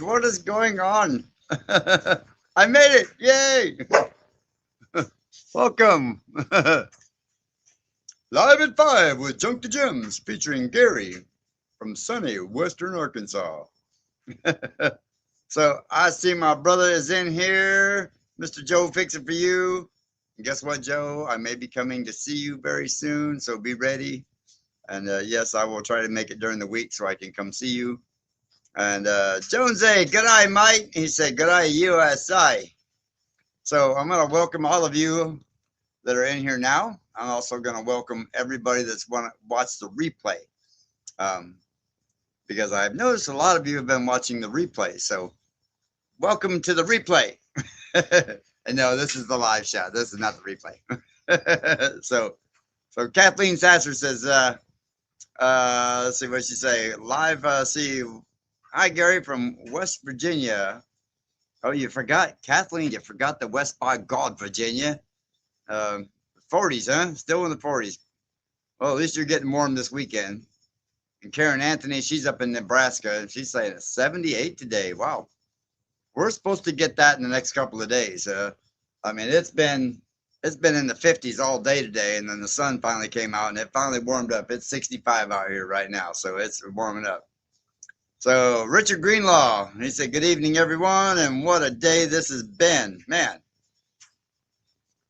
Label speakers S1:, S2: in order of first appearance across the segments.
S1: What is going on? I made it! Yay! Welcome! Live at 5 with Junk to Gems featuring Gary from sunny Western Arkansas. So I see my brother is in here. Mr. Joe, fix it for you. And guess what, Joe? I may be coming to see you very soon, so be ready. And yes, I will try to make it during the week so I can come see you. And Jonesy, good eye, mate. He said, good eye, USA. So I'm going to welcome all of you that are in here now. I'm also going to welcome everybody that's want to watch the replay, um, because I've noticed a lot of you have been watching the replay. So welcome to the replay. And no, this is the live shot. This is not the replay. So Kathleen Sasser says, let's see what she say. Live, see, hi Gary from West Virginia. Oh, you forgot, Kathleen, you forgot the West by God, Virginia. 40s, huh? Still in the 40s. Well, at least you're getting warm this weekend. And Karen Anthony, she's up in Nebraska, and she's saying it's 78 today. Wow. We're supposed to get that in the next couple of days. I mean, it's been in the 50s all day today, and then the sun finally came out, and it finally warmed up. It's 65 out here right now, so it's warming up. So Richard Greenlaw, he said, good evening, everyone, and what a day this has been. Man.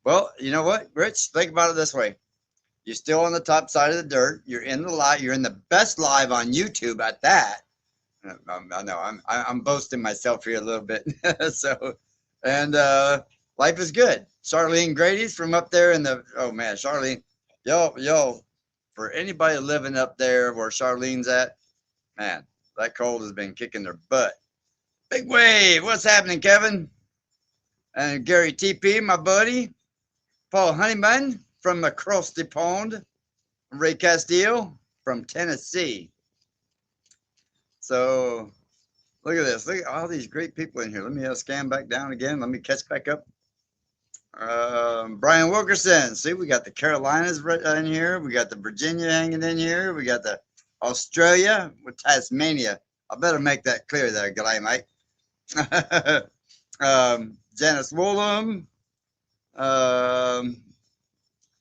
S1: Well, you know what, Rich? Think about it this way. You're still on the top side of the dirt. You're in the live. You're in the best live on YouTube at that. I know I'm boasting myself here a little bit. So, and life is good. Charlene Grady's from up there in the, oh man, Charlene, yo, for anybody living up there where Charlene's at, man, that cold has been kicking their butt. Big wave. What's happening, Kevin? And Gary TP, my buddy. Paul Honeyman from across the pond. Ray Castillo from Tennessee. So look at this. Look at all these great people in here. Let me scan back down again. Let me catch back up. Brian Wilkerson. See, we got the Carolinas in here. We got the Virginia hanging in here. We got the Australia with Tasmania. I better make that clear there, G'day, mate. Janice Woolham.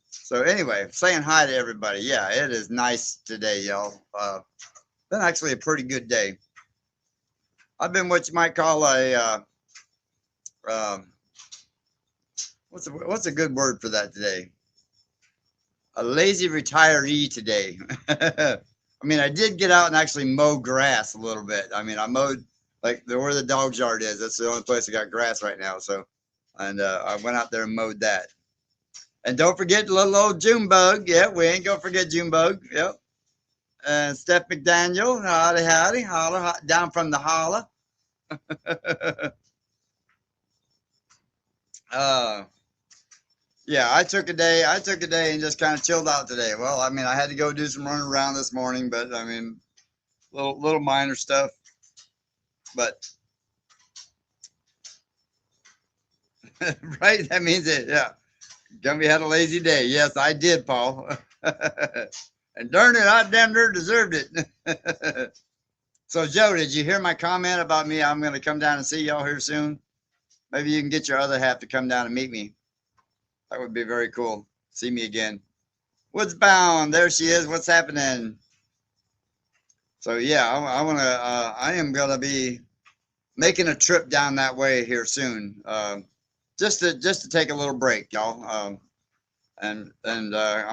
S1: So anyway, saying hi to everybody. Yeah, it is nice today, y'all. Been actually a pretty good day. I've been what you might call a what's a good word for that today? A lazy retiree today. I mean, I did get out and actually mow grass a little bit. I mean, I mowed like where the dog yard is. That's the only place I got grass right now. So, and I went out there and mowed that. And don't forget little old Junebug. Yeah, we ain't gonna forget Junebug. Yep. And Steph McDaniel, howdy, holler, down from the holler. Yeah, I took a day and just kind of chilled out today. Well, I mean, I had to go do some running around this morning, but I mean, little minor stuff. But right, that means it. Yeah, Gumby had a lazy day. Yes, I did, Paul. And darn it, I damn near deserved it. So, Joe, did you hear my comment about me? I'm going to come down and see y'all here soon. Maybe you can get your other half to come down and meet me. That would be very cool. See me again. Woodsbound, there she is. What's happening? So yeah, I am gonna be making a trip down that way here soon. Just to take a little break, y'all. And I'm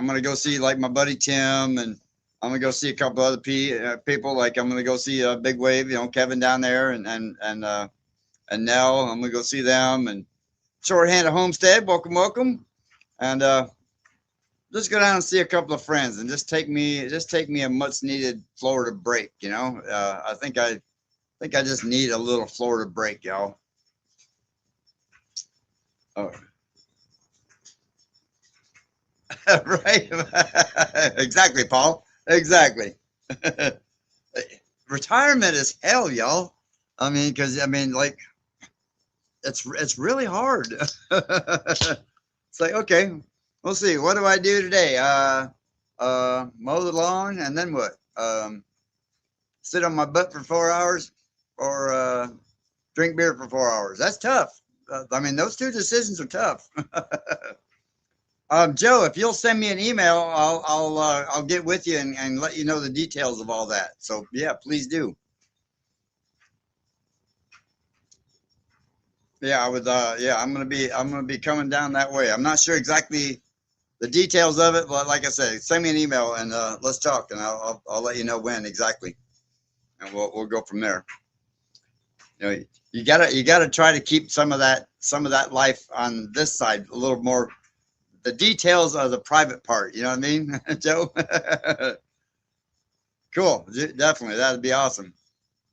S1: gonna go see like my buddy Tim, and I'm gonna go see a couple other people. Like I'm gonna go see Big Wave, you know, Kevin down there, and Nell. I'm gonna go see them, and Shorthand of Homestead. Welcome. And just go down and see a couple of friends, and just take me a much needed Florida break. You know, I think I just need a little Florida break, y'all. Oh. Right. Exactly, Paul. Exactly. Retirement is hell, y'all. I mean, like it's really hard. It's like, okay, we'll see. What do I do today? Mow the lawn, and then what? Sit on my butt for 4 hours, or drink beer for 4 hours. That's tough. I mean, those two decisions are tough. Joe, if you'll send me an email, I'll get with you and let you know the details of all that. So yeah, please do. Yeah, I would. Yeah, I'm gonna be coming down that way. I'm not sure exactly the details of it, but like I said, send me an email and let's talk, and I'll let you know when exactly, and we'll go from there. You know, you gotta try to keep some of that life on this side a little more. The details are the private part. You know what I mean, Joe? Cool, definitely, that'd be awesome.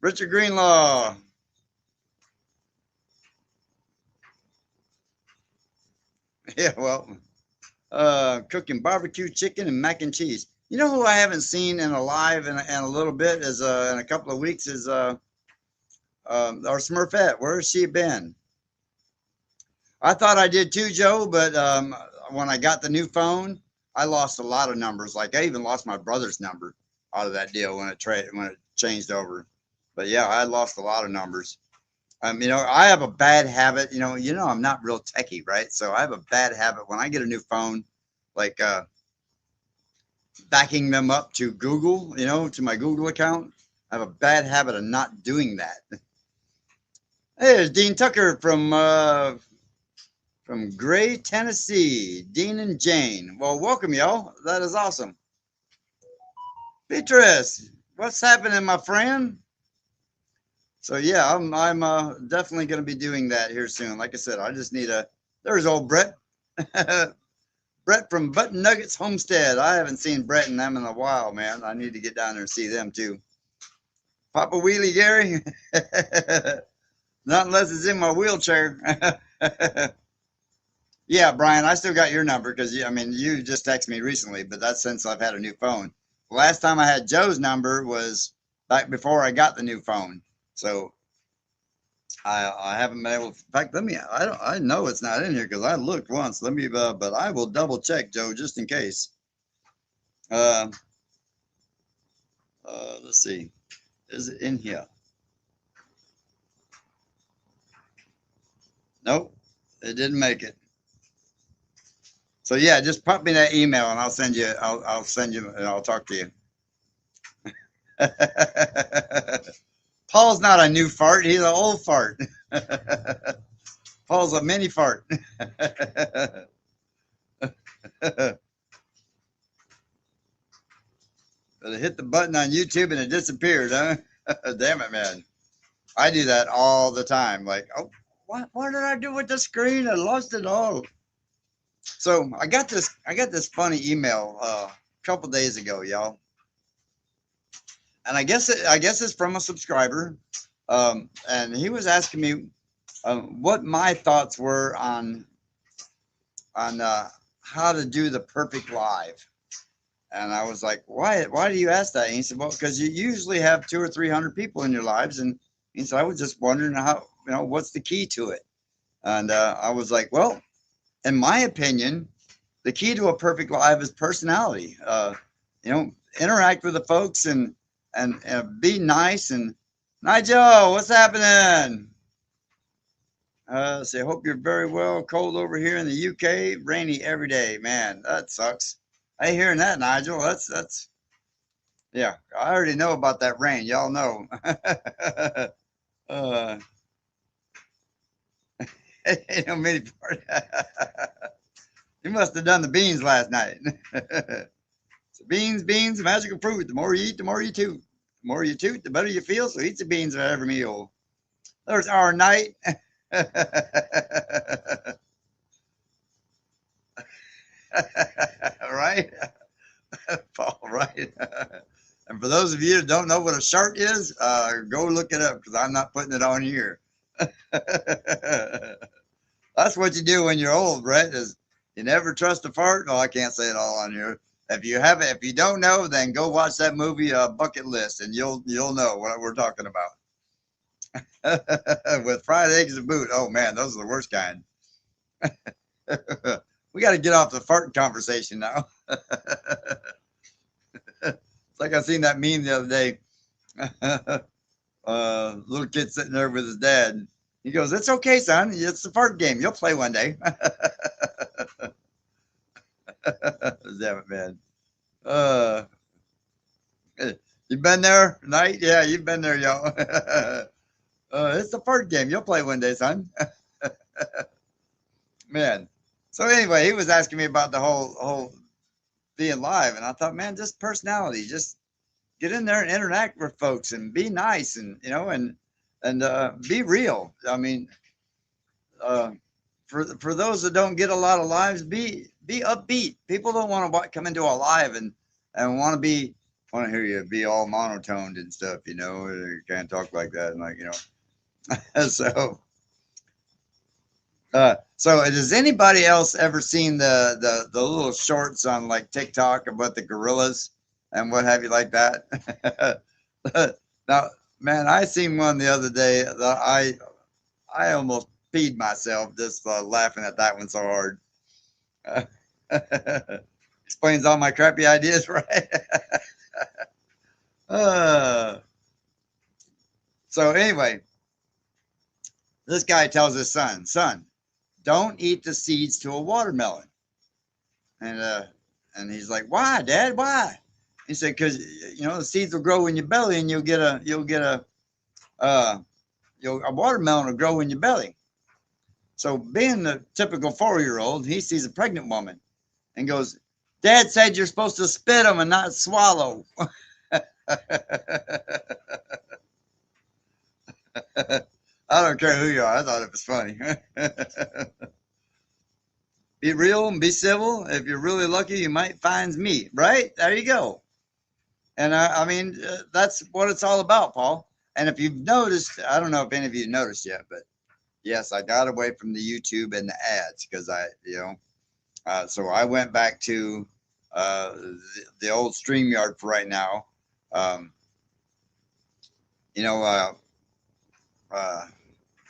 S1: Richard Greenlaw. Yeah, well, cooking barbecue chicken and mac and cheese. You know who I haven't seen in a live in a little bit is in a couple of weeks is our Smurfette. Where has she been? I thought I did too, Joe, but when I got the new phone, I lost a lot of numbers. Like I even lost my brother's number out of that deal when it changed over. But yeah, I lost a lot of numbers. You know, I have a bad habit. I'm not real techie, right? So I have a bad habit when I get a new phone, like backing them up to Google, to my Google account. I have a bad habit of not doing that. Hey, there's Dean Tucker from Gray, Tennessee. Dean and Jane. Well, welcome, y'all. That is awesome. Beatrice, what's happening, my friend? So yeah, I'm definitely going to be doing that here soon. Like I said, I just need there's old Brett. Brett from Button Nuggets Homestead. I haven't seen Brett and them in a while, man. I need to get down there and see them too. Papa Wheelie Gary. Not unless it's in my wheelchair. Yeah, Brian, I still got your number because you just texted me recently, but that's since I've had a new phone. The last time I had Joe's number was back before I got the new phone. So I haven't been able. In fact, I know it's not in here because I looked once. But I will double check, Joe, just in case. Let's see. Is it in here? Nope, it didn't make it. So yeah, just pop me that email and I'll send you. I'll send you and I'll talk to you. Paul's not a new fart. He's an old fart. Paul's a mini fart. But it hit the button on YouTube and it disappeared, huh? Damn it, man. I do that all the time. Like, oh, what did I do with the screen? I lost it all. So I got this funny email a couple days ago, y'all. And I guess it's from a subscriber. And he was asking me what my thoughts were on how to do the perfect live. And I was like, why do you ask that? And he said, well, because you usually have 200 or 300 people in your lives. And he said, I was just wondering what's the key to it? And I was like, well, in my opinion, the key to a perfect live is personality. Interact with the folks and be nice. And Nigel, what's happening? Say, hope you're very well. Cold over here in the UK, rainy every day. Man, that sucks. I ain't hearing that, Nigel. That's yeah. I already know about that rain. Y'all know. Ain't no mini part. You must have done the beans last night. So beans, magical fruit. The more you eat, the more you toot. The more you toot, the better you feel. So eat the beans at every meal. There's our night. Right? Paul, right? And for those of you that don't know what a shark is, go look it up because I'm not putting it on here. That's what you do when you're old, Brett, is you never trust a fart. No, I can't say it all on here. If you don't know, then go watch that movie Bucket List and you'll know what we're talking about. With fried eggs and boot. Oh man, those are the worst kind. We got to get off the fart conversation now. It's like I seen that meme the other day. Little kid sitting there with his dad. He goes, "It's okay, son. It's the fart game. You'll play one day." Damn it, man. Uh, you been there, Knight? Yeah, you've been there, y'all. It's the fart game. You'll play one day, son. Man. So anyway, he was asking me about the whole being live, and I thought, man, just personality, just get in there and interact with folks and be nice, and and be real. I mean, uh, for those that don't get a lot of lives, be upbeat. People don't want to come into a live and want to hear you be all monotoned and stuff. You can't talk like that, and so. So does anybody else ever seen the little shorts on like TikTok about the gorillas and what have you like that? Now, man, I seen one the other day that I almost peed myself just laughing at that one so hard. Explains all my crappy ideas, right? uh, so anyway, this guy tells his son, don't eat the seeds to a watermelon. And he's like, why, Dad? Why? He said, because the seeds will grow in your belly, and a watermelon will grow in your belly. So being the typical 4-year-old, he sees a pregnant woman and goes, Dad said you're supposed to spit them and not swallow. I don't care who you are. I thought it was funny. Be real and be civil. If you're really lucky, you might find me. Right? There you go. And I mean, that's what it's all about, Paul. And if you've noticed, I don't know if any of you noticed yet, but yes, I got away from the YouTube and the ads because so I went back to the old StreamYard for right now.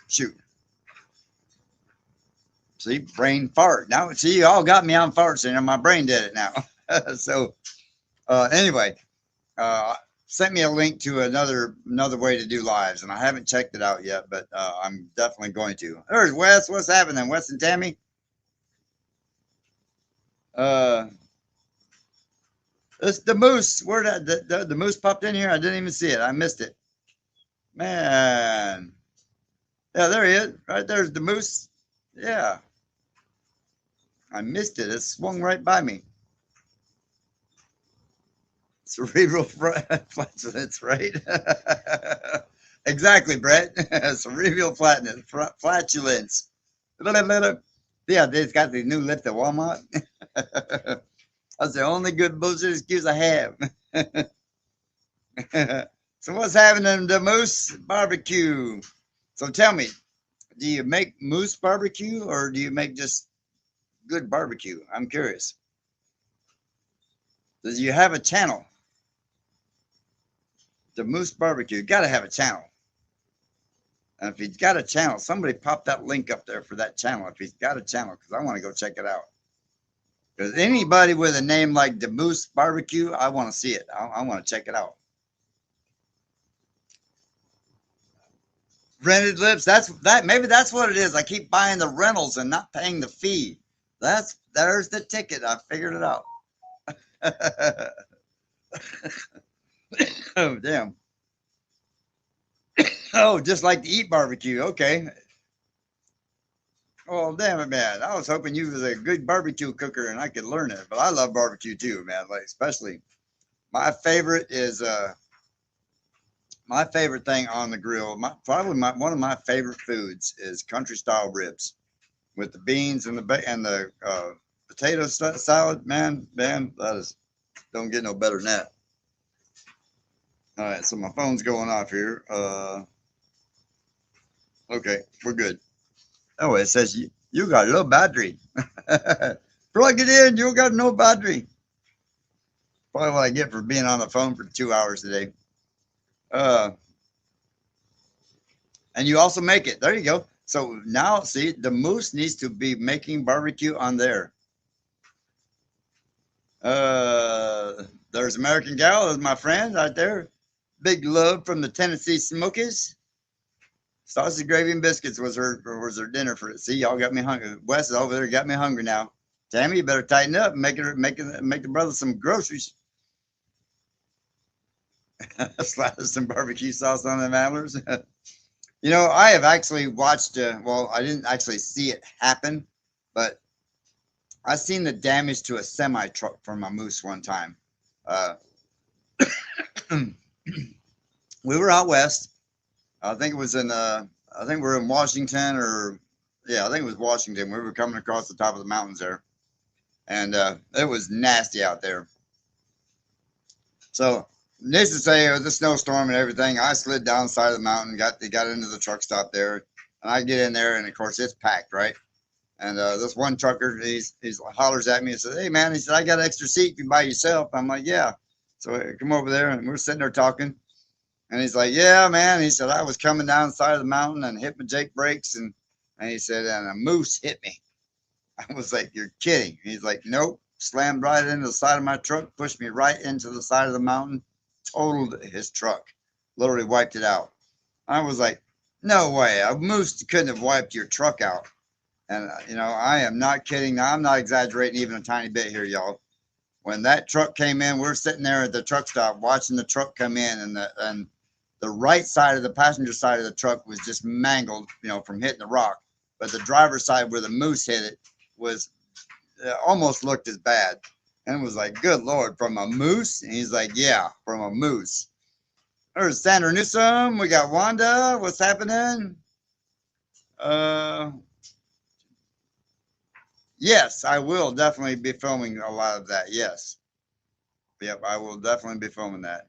S1: Shoot. See, brain fart. Now, see, you all got me on farts, and my brain did it now. So, anyway, sent me a link to another way to do lives, and I haven't checked it out yet, but I'm definitely going to. There's Wes. What's happening, Wes and Tammy? It's the moose. Where the moose popped in here? I didn't even see it. I missed it. Man. Yeah, there he is. Right there's the moose. Yeah. I missed it. It swung right by me. Cerebral flatulence, right? Exactly, Brett. Cerebral flatulence. Yeah, they've got the new lift at Walmart. That's the only good bullshit excuse I have. So what's happening in the moose barbecue? So tell me, do you make moose barbecue or do you make just good barbecue? I'm curious. Do you have a channel? The Moose Barbecue. You got to have a channel. And if he's got a channel, somebody pop that link up there for that channel. If he's got a channel, because I want to go check it out. Because anybody with a name like the Moose Barbecue, I want to see it. I want to check it out. Rented lips. Maybe that's what it is. I keep buying the rentals and not paying the fee. There's the ticket. I figured it out. Oh, damn. Oh, just like to eat barbecue. Okay. Oh, damn it, man. I was hoping you was a good barbecue cooker and I could learn it. But I love barbecue too, man. Like, especially my favorite is my favorite thing on the grill. One of my favorite foods is country style ribs with the beans and the potato salad. Man, that is don't get no better than that. All right, so my phone's going off here. Okay, we're good. Oh, it says you got a low battery. Plug it in. You got no battery. Probably what I get for being on the phone for 2 hours a day. And you also make it. There you go. So now, see, the moose needs to be making barbecue on there. There's American Gal, is my friend right there. Big love from the Tennessee Smokies. Sausage, gravy, and biscuits was her dinner for it. See, y'all got me hungry. Wes is over there, got me hungry now. Tammy, you better tighten up and make the brother some groceries. Slather some barbecue sauce on them antlers. You know, I have actually watched. Well, I didn't actually see it happen, but I seen the damage to a semi truck from a moose one time. Uh, we were out west. I think it was in. I think we are in Washington, or yeah, I think it was Washington. We were coming across the top of the mountains there, and it was nasty out there. So, needless to say, it was a snowstorm and everything. I slid down the side of the mountain, got into the truck stop there, and I get in there, and of course it's packed, right? And this one trucker, he's hollers at me and says, "Hey man," he said, "I got an extra seat if you by yourself." I'm like, "Yeah." So I come over there, and we're sitting there talking, and he's like, "Yeah, man." He said, "I was coming down the side of the mountain and hit my Jake brakes, and he said, and a moose hit me." I was like, "You're kidding." He's like, "Nope." Slammed right into the side of my truck, pushed me right into the side of the mountain, totaled his truck, literally wiped it out. I was like, "No way, a moose couldn't have wiped your truck out." And you know, I am not kidding. I'm not exaggerating even a tiny bit here, y'all. When that truck came in, we're sitting there at the truck stop watching the truck come in, and the right side of the passenger side of the truck was just mangled, you know, from hitting the rock. But the driver's side where the moose hit it was almost looked as bad. And it was like, "Good Lord, from a moose?" And he's like, "Yeah, from a moose." There's Sandra Newsom. We got Wanda. What's happening? Uh, yes, I will definitely be filming a lot of that. Yes. Yep, I will definitely be filming that.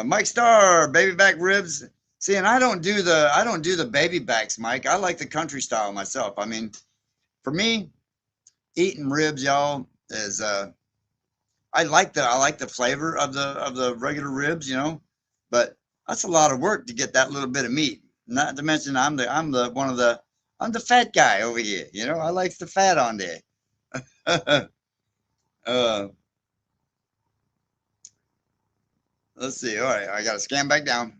S1: Mike Starr, baby back ribs. See, and I don't do the baby backs, Mike. I like the country style myself. I mean, for me, eating ribs, y'all, is I like the flavor of the regular ribs, you know, but that's a lot of work to get that little bit of meat. Not to mention I'm the fat guy over here, you know. I like the fat on there. uh, let's see. All right, I got to scan back down.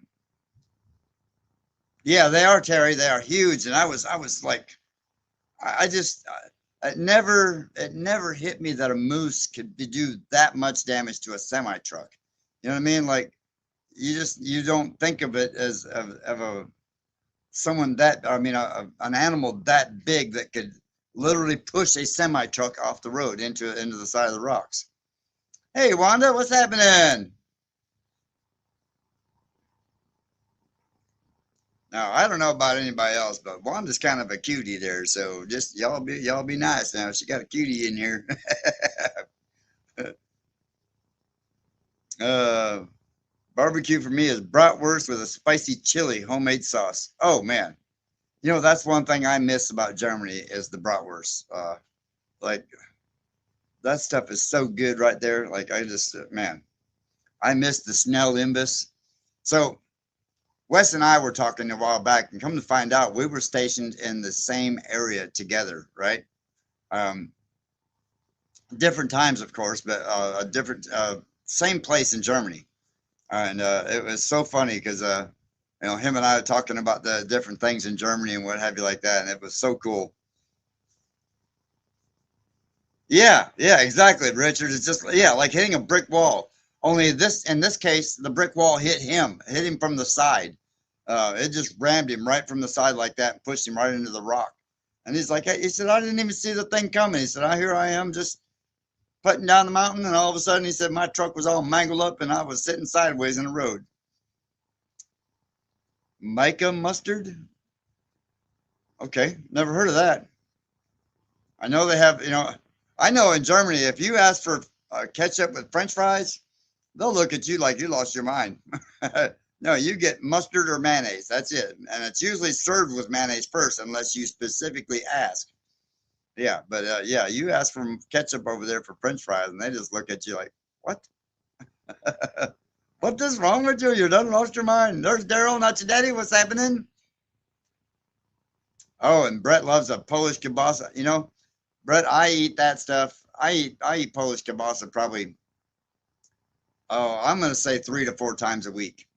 S1: Yeah, they are, Terry. They are huge, and I was like, I just it never hit me that a moose could do that much damage to a semi truck. You know what I mean? Like you don't think of it as of a someone that I mean an animal that big that could literally push a semi truck off the road into the side of the rocks. Hey Wanda, what's happening? Now I don't know about anybody else, but Wanda's kind of a cutie there. So just y'all be nice now. She got a cutie in here. uh, Barbecue for me is bratwurst with a spicy chili homemade sauce. Oh man, you know that's one thing I miss about Germany is the bratwurst. Like that stuff is so good right there. Like I just man, I miss the Snell Imbus. So Wes and I were talking a while back, and come to find out, we were stationed in the same area together, right? Um, different times, of course, but a different same place in Germany. And it was so funny because you know him and I were talking about the different things in Germany and what have you like that, and it was so cool. Yeah, yeah, exactly, Richard. It's just yeah, like hitting a brick wall. Only this in this case, the brick wall hit him from the side. It just rammed him right from the side like that and pushed him right into the rock. And he's like, hey, he said, I didn't even see the thing coming. He said, here I am just putting down the mountain, and all of a sudden he said my truck was all mangled up and I was sitting sideways in the road. Micah mustard? Okay, never heard of that. I know they have, you know, I know in Germany, if you ask for ketchup with French fries, they'll look at you like you lost your mind. No, you get mustard or mayonnaise. That's it. And it's usually served with mayonnaise first, unless you specifically ask. Yeah, but yeah, you ask for ketchup over there for French fries, and they just look at you like, what? What is wrong with you? You done lost your mind. There's Daryl, not your daddy. What's happening? Oh, and Brett loves a Polish kielbasa. You know, Brett, I eat that stuff. I eat Polish kielbasa probably Oh, I'm going to say 3 to 4 times a week.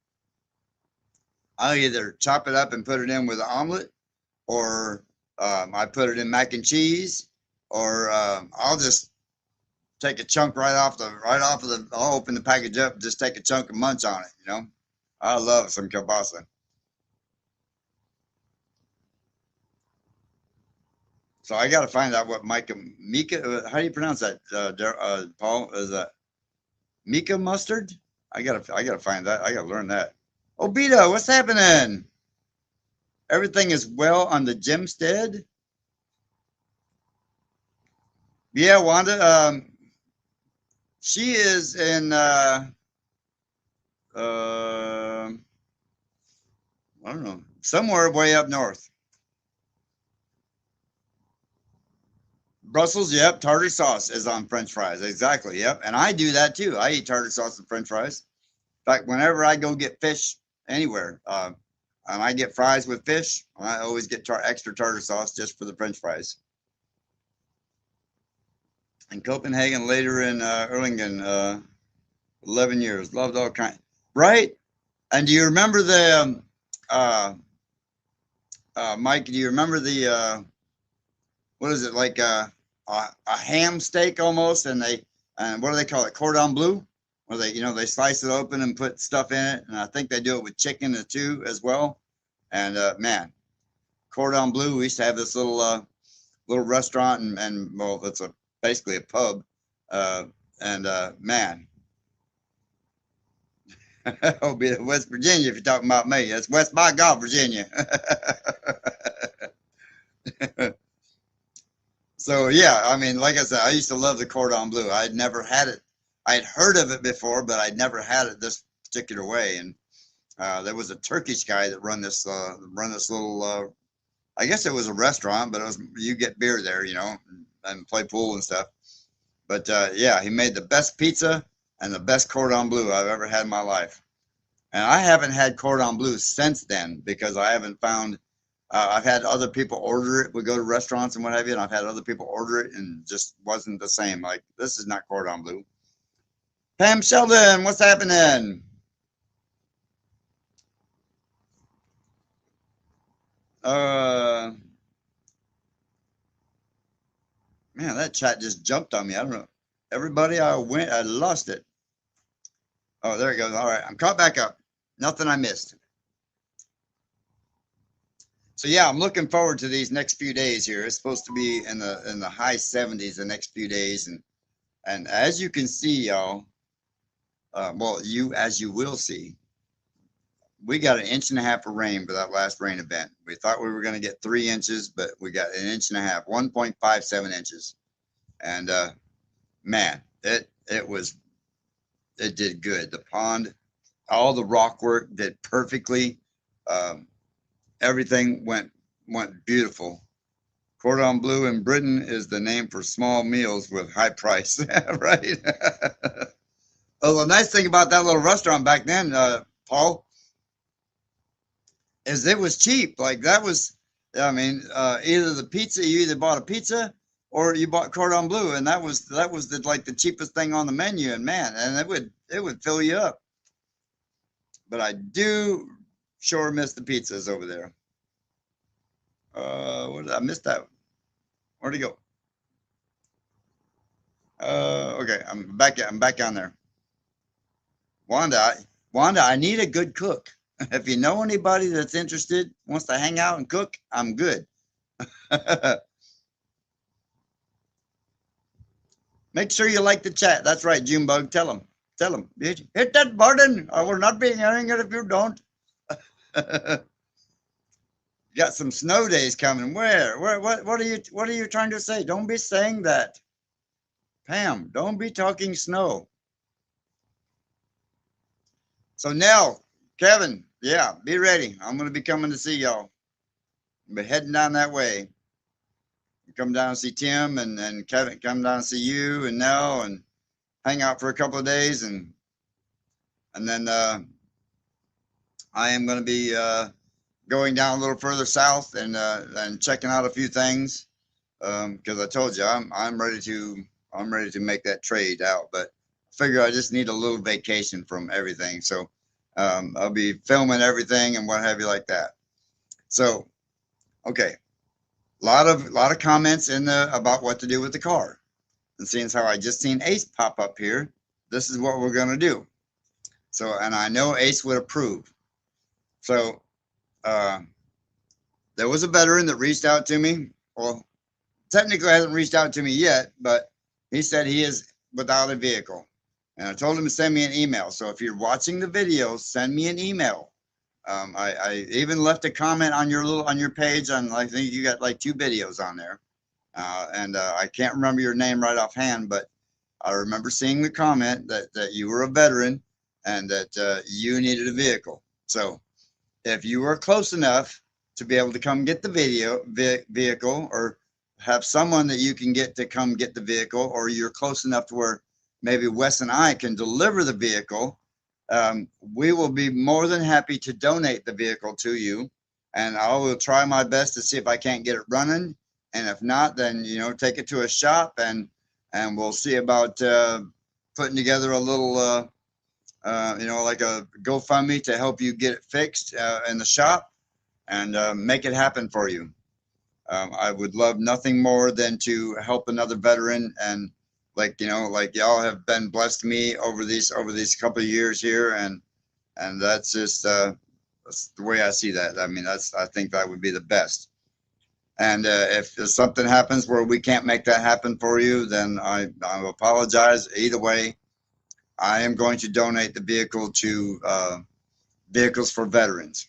S1: I'll either chop it up and put it in with an omelet, or I put it in mac and cheese, or I'll just take a chunk right off of the. I'll open the package up, just take a chunk and munch on it. You know, I love some kielbasa. So I got to find out what Mika. How do you pronounce that, Paul? Is that Mika mustard? I gotta find that. I gotta learn that. Obita, what's happening? Everything is well on the Gemstead. Yeah, Wanda. She is in. I don't know, somewhere way up north. Brussels, yep. Tartar sauce is on French fries. Exactly, yep. And I do that too. I eat tartar sauce and French fries. In fact, whenever I go get fish anywhere, and I get fries with fish, I always get extra tartar sauce just for the French fries. In Copenhagen, later in Erlangen, 11 years. Loved all kinds. Right? And do you remember the, Mike, do you remember the, what is it, like a ham steak almost? And what do they call it? Cordon bleu? Where they slice it open and put stuff in it. And I think they do it with chicken too as well. And man, cordon bleu, we used to have this little restaurant, and well, it's basically a pub. And man, oh, be West Virginia if you're talking about me. That's West by God, Virginia. So yeah, I mean, like I said, I used to love the cordon bleu. I'd never had it. I'd heard of it before, but I'd never had it this particular way. And there was a Turkish guy that run this little. I guess it was a restaurant, but you get beer there, and play pool and stuff. But yeah, he made the best pizza and the best cordon bleu I've ever had in my life. And I haven't had cordon bleu since then, because I haven't found. I've had other people order it. We go to restaurants and what have you, and I've had other people order it, and just wasn't the same. Like, this is not cordon bleu. Pam Sheldon, what's happening? Man, that chat just jumped on me. I don't know. Everybody, I lost it. Oh, there it goes. All right, I'm caught back up. Nothing I missed. So yeah, I'm looking forward to these next few days here. It's supposed to be in the high 70s the next few days, and as you can see, y'all, well, as you will see, we got 1.5 inches of rain for that last rain event. We thought we were going to get 3 inches, but we got 1.5 inches, 1.57 inches, and man, it did good. The pond, all the rock work did perfectly. Everything went beautiful. Cordon bleu in Britain is the name for small meals with high price, right? Oh, the nice thing about that little restaurant back then, Paul, is it was cheap. Like, that was, I mean, either you either bought a pizza or you bought cordon bleu, and that was the cheapest thing on the menu, and man, and it would fill you up. But I do sure miss the pizzas over there. What did I miss that? Where'd he go? Okay, I'm back on there. Wanda, I need a good cook. If you know anybody that's interested, wants to hang out and cook, I'm good. Make sure you like the chat. That's right, Junebug. Tell them. Hit that button. I will not be hearing it if you don't. Got some snow days coming. Where? What are you trying to say? Don't be saying that. Pam, don't be talking snow. So Nell, Kevin, yeah, be ready. I'm going to be coming to see y'all. I'll be heading down that way. Come down and see Tim and Kevin, come down and see you and Nell, and hang out for a couple of days, and then I am going to be going down a little further south and checking out a few things, because I told you I'm ready to make that trade out. But figure I just need a little vacation from everything. So I'll be filming everything and what have you like that. So, okay, lot of comments in the about what to do with the car. And seeing as how I just seen Ace pop up here, this is what we're gonna do. So, and I know Ace would approve. So, uh, there was a veteran that reached out to me. Well, technically hasn't reached out to me yet, but he said he is without a vehicle. And I told him to send me an email. So if you're watching the video, send me an email. I even left a comment on your page on, I think you got like 2 videos on there. I can't remember your name right offhand, but I remember seeing the comment that you were a veteran and that you needed a vehicle. So if you are close enough to be able to come get the vehicle, or have someone that you can get to come get the vehicle, or you're close enough to where maybe Wes and I can deliver the vehicle, we will be more than happy to donate the vehicle to you. And I will try my best to see if I can't get it running. And if not, then, you know, take it to a shop and we'll see about putting together a little, you know, like a GoFundMe to help you get it fixed in the shop and make it happen for you. I would love nothing more than to help another veteran, and like, you know, like y'all have been blessed me over these couple of years here, and that's just that's the way I see that. I mean, I think that would be the best. And if something happens where we can't make that happen for you, then I apologize. Either way, I am going to donate the vehicle to Vehicles for Veterans,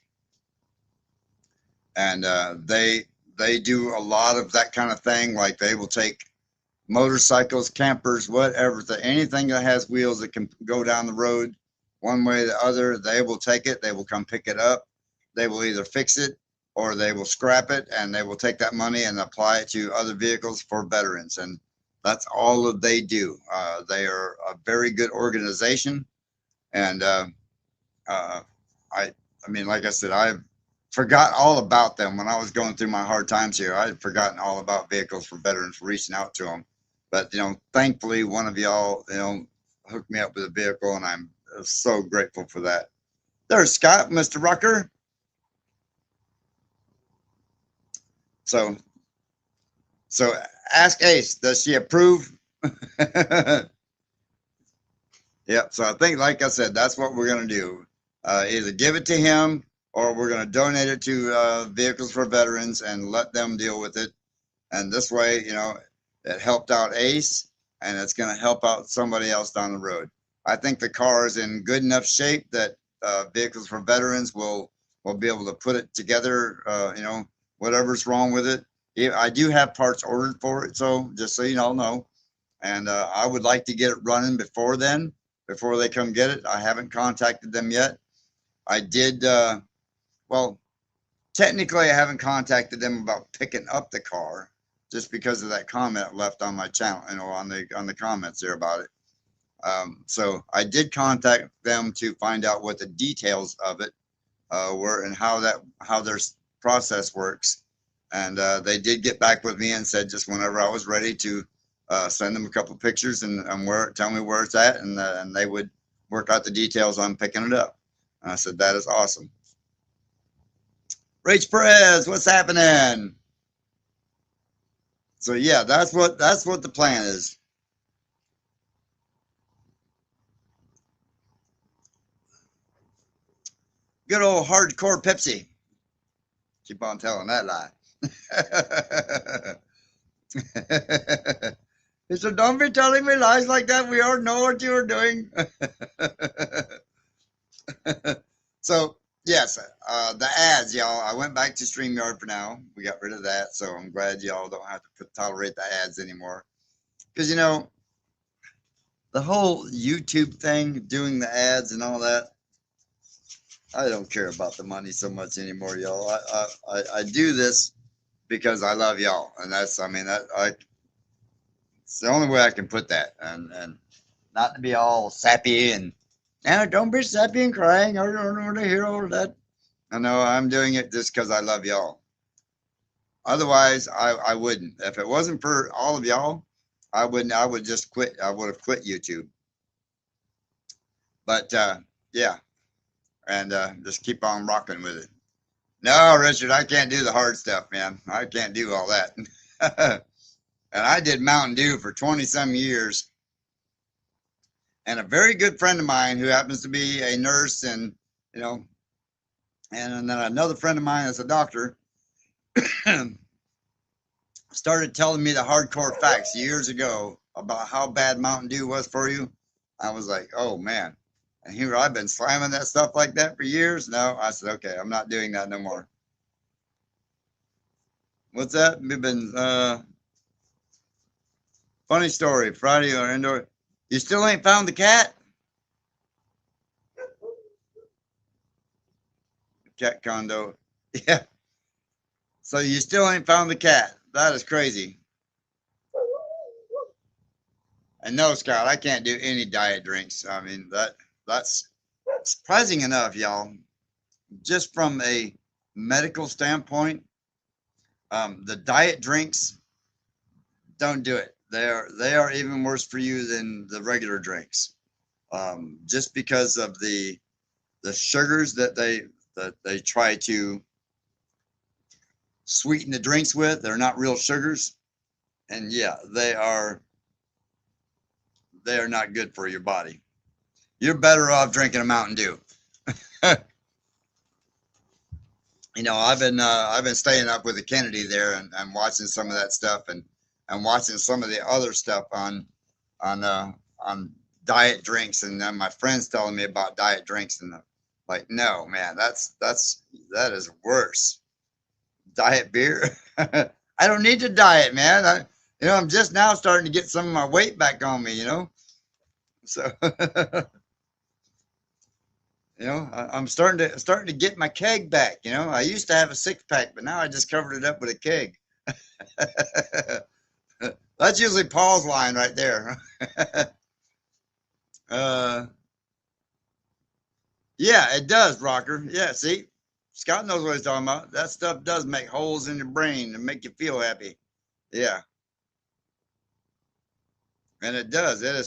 S1: and they do a lot of that kind of thing. Like they will take motorcycles, campers, whatever, anything that has wheels that can go down the road one way or the other. They will take it. They will come pick it up. They will either fix it or they will scrap it, and they will take that money and apply it to other vehicles for veterans. And that's all that they do. They are a very good organization. And I mean, like I said, I forgot all about them when I was going through my hard times here. I had forgotten all about Vehicles for Veterans, reaching out to them. But, you know, thankfully, one of y'all, you know, hooked me up with a vehicle, and I'm so grateful for that. There's Scott, Mr. Rucker. So ask Ace, does she approve? Yep. So I think, like I said, that's what we're going to do. Either give it to him, or we're going to donate it to Vehicles for Veterans and let them deal with it. And this way, you know, it helped out Ace, and it's going to help out somebody else down the road. I think the car is in good enough shape that Vehicles for Veterans will be able to put it together, you know, whatever's wrong with it. I do have parts ordered for it, so just so you all know. And I would like to get it running before then, before they come get it. I haven't contacted them yet. I did, well, technically I haven't contacted them about picking up the car, just because of that comment left on my channel, you know, on the comments there about it. So I did contact them to find out what the details of it were and how their process works. And they did get back with me and said just whenever I was ready to send them a couple of pictures and tell me where it's at, and they would work out the details on picking it up. And I said, that is awesome. Rach Perez, what's happening? So yeah, that's what the plan is. Good old hardcore Pepsi. Keep on telling that lie. He said, don't be telling me lies like that. We all know what you are doing. So, yes, the ads, y'all. I went back to StreamYard for now. We got rid of that. So I'm glad y'all don't have to tolerate the ads anymore. Because, you know, the whole YouTube thing, doing the ads and all that, I don't care about the money so much anymore, y'all. I do this because I love y'all, and that's, I mean, it's the only way I can put that, and not to be all sappy and now don't be sappy and crying. I don't want to hear all of that. I know I'm doing it just because I love y'all. Otherwise, I wouldn't. If it wasn't for all of y'all, I wouldn't. I would just quit. I would have quit YouTube. But yeah, and just keep on rocking with it. No, Richard, I can't do the hard stuff, man. I can't do all that. And I did Mountain Dew for 20 some years. And a very good friend of mine who happens to be a nurse and, you know, and then another friend of mine that's a doctor started telling me the hardcore facts years ago about how bad Mountain Dew was for you. I was like, oh man. And here I've been slamming that stuff like that for years. No, I said, okay, I'm not doing that no more. What's that? We've been funny story. Friday or indoor. You still ain't found the cat? Cat condo. Yeah. So you still ain't found the cat. That is crazy. And no, Scott, I can't do any diet drinks. I mean, that's surprising enough, y'all. Just from a medical standpoint, the diet drinks don't do it. They are even worse for you than the regular drinks. Just because of the sugars that they try to sweeten the drinks with. They're not real sugars, and yeah, they are not good for your body. You're better off drinking a Mountain Dew. You know, I've been staying up with the Kennedy there and watching some of that stuff and watching some of the other stuff on diet drinks, and then my friends telling me about diet drinks, and like, no, man, that is worse. Diet beer. I don't need to diet, man. I'm just now starting to get some of my weight back on me, So, I'm starting to get my keg back. I used to have a 6-pack, but now I just covered it up with a keg. That's usually Paul's line right there. Yeah, it does, Rocker. Yeah, see, Scott knows what he's talking about. That stuff does make holes in your brain and make you feel happy. Yeah, and it does. That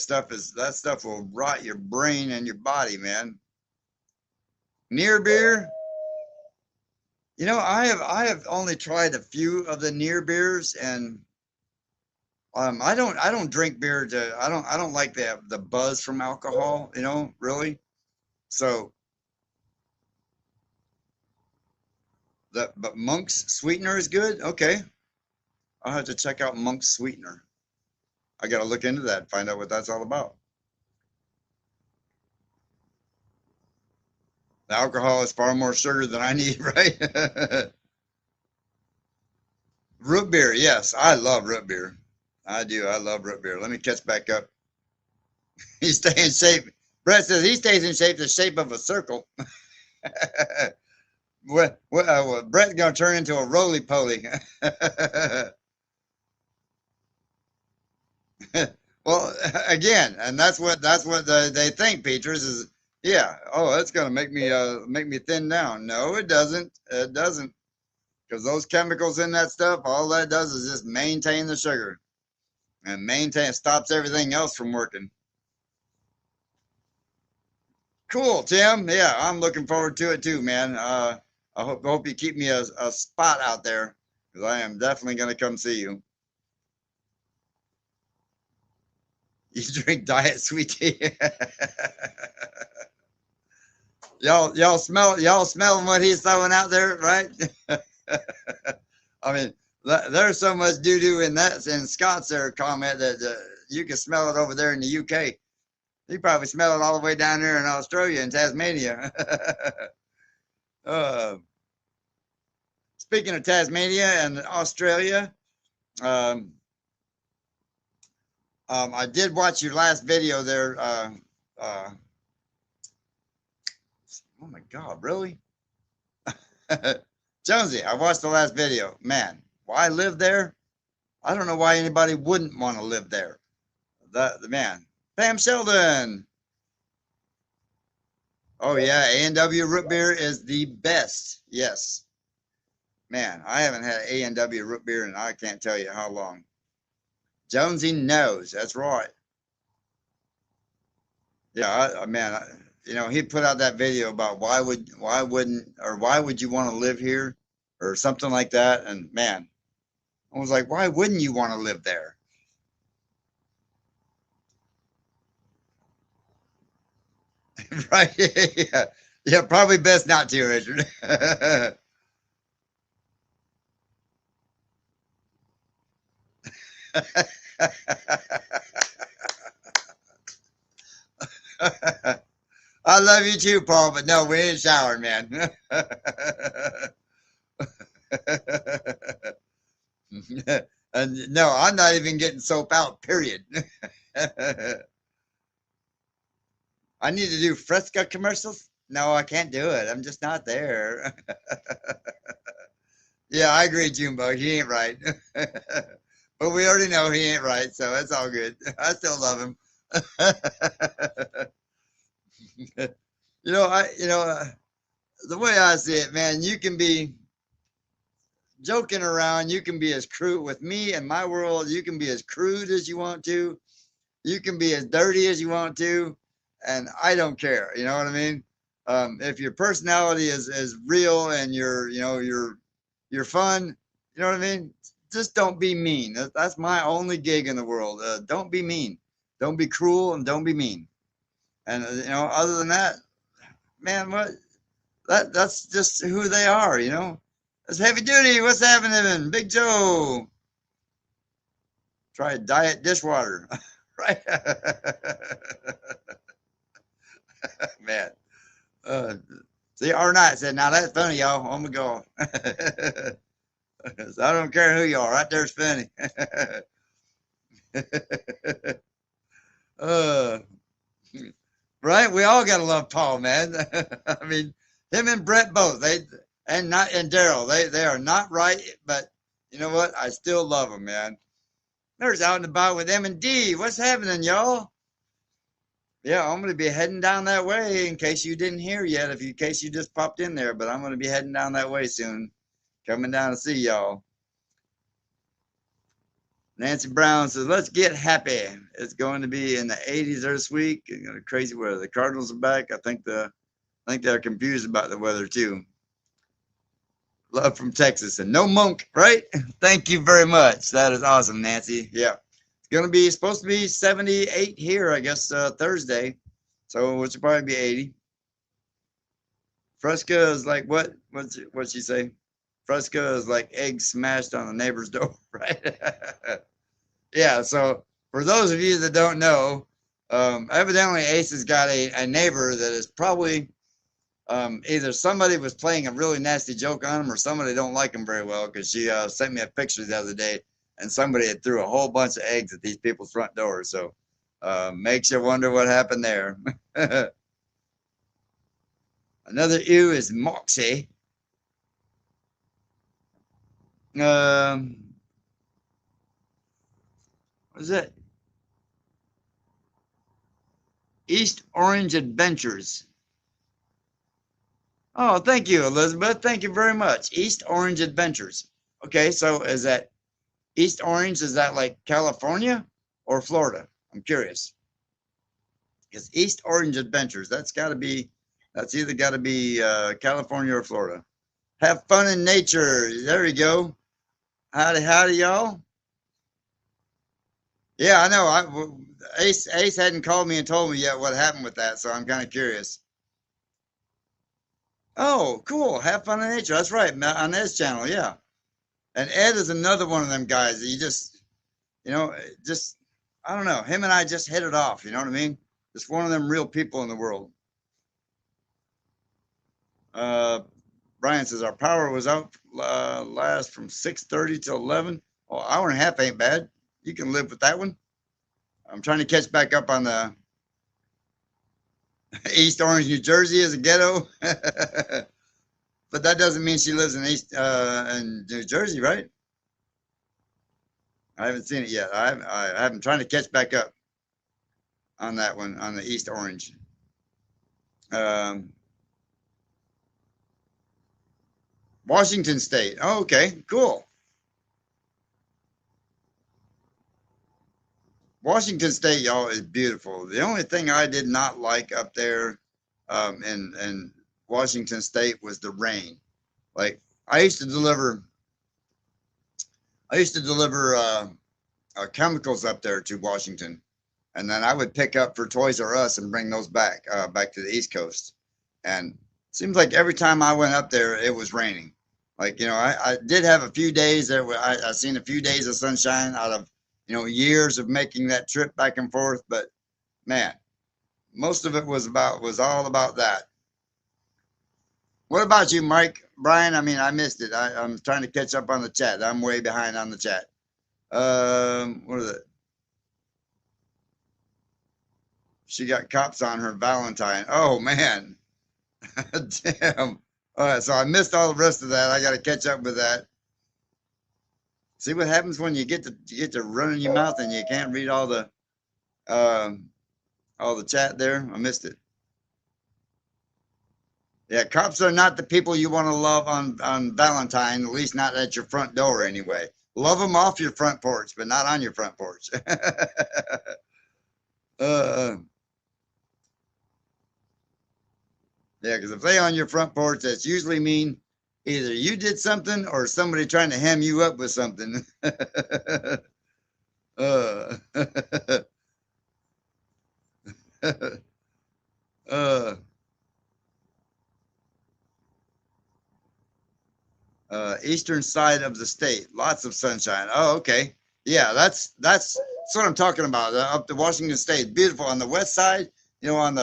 S1: stuff will rot your brain and your body, man. Near beer. I have only tried a few of the near beers, and I don't drink beer I don't like the buzz from alcohol, really. So but Monk's sweetener is good. Okay, I'll have to check out Monk's sweetener. I got to look into that, find out what that's all about. The alcohol is far more sugar than I need, right? Root beer, yes, I love root beer. I do. I love root beer. Let me catch back up. He stays in shape. Brett says he stays in shape, the shape of a circle. Brett's gonna turn into a roly poly. Well, again, and that's what they think, Peters, is yeah. Oh, that's gonna make me thin down. No, it doesn't. It doesn't, because those chemicals in that stuff, all that does is just maintain the sugar and stops everything else from working. Cool, Tim. Yeah, I'm looking forward to it too, man. I hope you keep me a spot out there, because I am definitely gonna come see you. You drink diet sweet tea. y'all smelling what he's throwing out there, right? I mean, there's so much doo doo in Scott's there comment that you can smell it over there in the UK. You probably smell it all the way down there in Australia and Tasmania. Speaking of Tasmania and Australia, I did watch your last video there. Oh my God, really? Jonesy, I watched the last video. Man, why live there? I don't know why anybody wouldn't want to live there. The man, Pam Sheldon. Oh yeah, A&W root beer is the best. Yes, man, I haven't had A&W root beer in I can't tell you how long. Jonesy knows. That's right. Yeah, man, you know, he put out that video about why would you want to live here or something like that. And man, I was like, why wouldn't you want to live there? Right? Yeah. Yeah, probably best not to, Richard. I love you too, Paul, but no, we ain't showering, man. And no, I'm not even getting soap out, period. I need to do Fresca commercials. No, I can't do it. I'm just not there. Yeah, I agree, Junebug. He ain't right. But we already know he ain't right, so it's all good. I still love him. The way I see it, man, you can be joking around. You can be as crude with me and my world. You can be as crude as you want to. You can be as dirty as you want to, and I don't care. You know what I mean? If your personality is real and you're fun, you know what I mean? Just don't be mean. That's my only gig in the world. Don't be mean. Don't be cruel and don't be mean. And other than that, man, that's just who they are. That's heavy duty. What's happening, Big Joe? Try diet dishwater, right? Man. Uh, See, R9 said, "Now that's funny, y'all. I'm gonna go." So I don't care who you are. Right there's funny. uh, right? We all gotta love Paul, man. I mean, him and Brett both. And Daryl. They are not right, but you know what? I still love them, man. There's out and about with M&D. What's happening, y'all? Yeah, I'm gonna be heading down that way in case you didn't hear yet. In case you just popped in there, but I'm gonna be heading down that way soon. Coming down to see y'all. Nancy Brown says, "Let's get happy." It's going to be in the 80s this week. Crazy weather. The Cardinals are back. I think they're confused about the weather too. Love from Texas and no monk, right? Thank you very much. That is awesome, Nancy. Yeah, it's supposed to be 78 here, I guess, Thursday. So which will probably be 80. Fresca is like what? What's she say? Fresca is like eggs smashed on the neighbor's door, right? Yeah. So for those of you that don't know, evidently Ace has got a neighbor that is probably either somebody was playing a really nasty joke on him or somebody don't like him very well because she sent me a picture the other day and somebody had threw a whole bunch of eggs at these people's front doors. So makes you wonder what happened there. Another ew is Moxie. What is it? East Orange Adventures. Oh, thank you, Elizabeth. Thank you very much. East Orange Adventures. Okay, so is that East Orange? Is that like California or Florida? I'm curious. Because East Orange Adventures, that's either got to be California or Florida. Have fun in nature. There you go. Howdy, y'all. Yeah, I know. Ace hadn't called me and told me yet what happened with that, so I'm kind of curious. Oh, cool. Have fun in nature. That's right. On Ed's channel, yeah. And Ed is another one of them guys that just I don't know. Him and I just hit it off. You know what I mean? Just one of them real people in the world. Uh, Brian says our power was out last from 6:30 to 11. Oh, hour and a half ain't bad. You can live with that one. I'm trying to catch back up on the East Orange, New Jersey as a ghetto. But that doesn't mean she lives in New Jersey, right? I haven't seen it yet. I'm trying to catch back up on that one on the East Orange. Um, Washington State. Oh, okay, cool. Washington State, y'all, is beautiful. The only thing I did not like up there in Washington State was the rain. Like I used to deliver, I used to deliver chemicals up there to Washington, and then I would pick up for Toys R Us and bring those back to the East Coast. And it seems like every time I went up there, it was raining. Like I did have a few days there where I seen a few days of sunshine out of years of making that trip back and forth. But man, most of it was all about that. What about you, Mike? Brian? I mean, I missed it. I'm trying to catch up on the chat. I'm way behind on the chat. What is it? She got cops on her Valentine. Oh man, damn. All right, so I missed all the rest of that. I got to catch up with that. See what happens when you get to running your mouth and you can't read all the chat there. I missed it. Yeah, cops are not the people you want to love on Valentine, at least not at your front door anyway. Love them off your front porch, but not on your front porch. uh, yeah, because if they on your front porch, that's usually mean either you did something or somebody trying to hem you up with something. uh, uh, eastern side of the state, lots of sunshine. Oh, okay. Yeah, that's what I'm talking about. Up to Washington State, beautiful. On the west side, on